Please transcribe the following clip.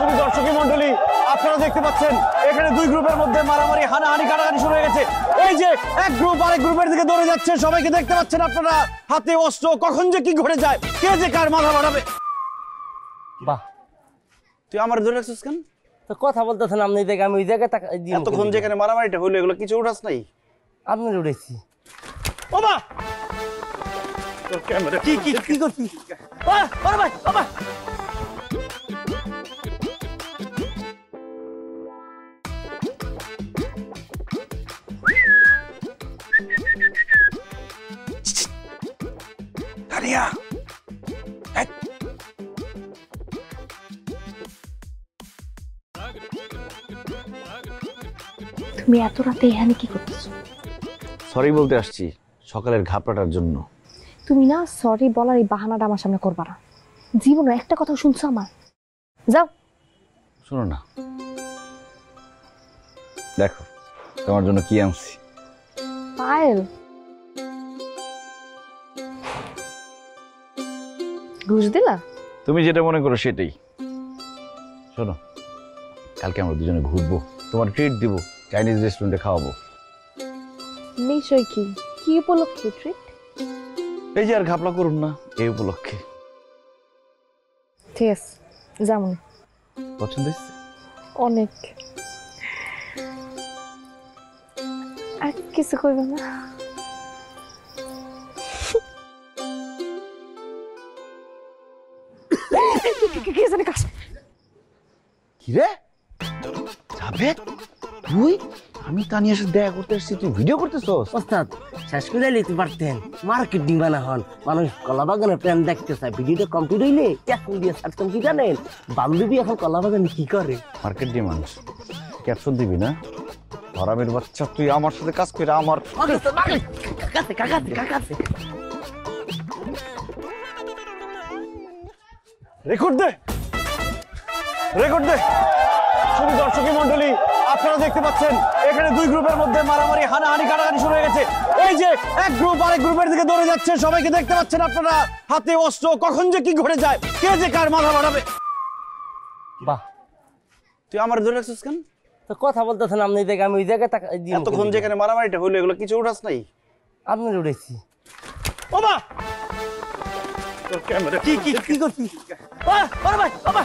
শুধু দর্শকী মন্ডলী আপনারা দেখতে পাচ্ছেন এখানে দুই গ্রুপের মধ্যে মারামারি হানাহানি কাটাকাটি শুরু হয়ে গেছে। এই যে এক গ্রুপ আরেক গ্রুপের দিকে দৌড়ে যাচ্ছে, সবাইকে দেখতে পাচ্ছেন আপনারা, হাতে অস্ত্র, কখন যে কি ঘটে যায়, কে যে কার মাথা বাড়াবে। বাহ, তুই আমার ধরে রাখছিস কেন? তো কথা বলতেছেন আপনি, দেখে আমি ওই জায়গায় এতক্ষণ যেখানে মারামারিটা হইলো এগুলো কিছু উঠাস নাই? আপনি উঠেছি। বাবা ক্যামেরা কি কি কি করছি? ওরে ভাই, বাবা তানিয়া, তুমি এত রাতে এখানে কি করতেছো? সরি বলতে আসছি সকালের ঘাপড়াটার জন্য। তুমি না সরি বলার এই বাহানাটা আমার সামনে করবা না। জীবনে একটা কথা শুনছো আমার? যাও। শোনো না, দেখো তোমার জন্য কি আনছি। পায়েল, ঘুষ দিলা? তুমি যেটা মনে করো সেটাই। শোনো, কালকে আমরা দুজনে ঘুরবো, তোমার ট্রিট দিব, চাইনিজ রেস্টুরেন্টে খাওয়াবো। নিশ্চয়। কি কি উপলক্ষে ট্রিট? এই যে আর ঘাপলা করুন না, এই উপলক্ষে। ঠিক আছে, যেমন পছন্দ হয়েছে? অনেক। আর কিছু করবে না? কিরে যাবে তুই? আমি তানিয়ার সাথে দেখা করতে আসছি, তুই ভিডিও করতেছস? ওস্তাদ শেষ করে নিতে পারতেন, মার্কেটিং বানা হন, মানুষ কলা বাগানের প্ল্যান দেখতে চায়। ভিডিওটা কমপ্লিট হইলে ক্যাপশন দিয়ে ছাড়তাম। কি জানেন বান্ধবী এখন কলা বাগানে কি করে? মার্কেট দিয়ে মানুষ ক্যাপশন দিবি না? ধরামের বাচ্চা, তুই আমার সাথে কাজ করে আমার রেকর্ড দে, রেকর্ড দে। শুধু দর্শকী মন্ডলী আপনারা দেখতে পাচ্ছেন এখানে দুই গ্রুপের মধ্যে মারামারি হানাহানি কাটাকাটি শুরু হয়ে গেছে। এই যে এক গ্রুপ আরেক গ্রুপের দিকে দৌড়ে যাচ্ছে, সবাইকে দেখতে পাচ্ছেন আপনারা, হাতে অস্ত্র, কখন যে কি ঘটে যায়, কে যে কার মাথা বাড়াবে। বাহ, তুই আমার ধরে রাখছিস কেন? তো কথা বলতেছেন আপনি, দেখে আমি ওই জায়গায় এতক্ষণ যেখানে মারামারিটা হইলো এগুলো কিছু উঠাস নাই? আপনি উঠেছি। বাবা ক্যামেরা কি কি কি করছি? ওরে ভাই, বাবা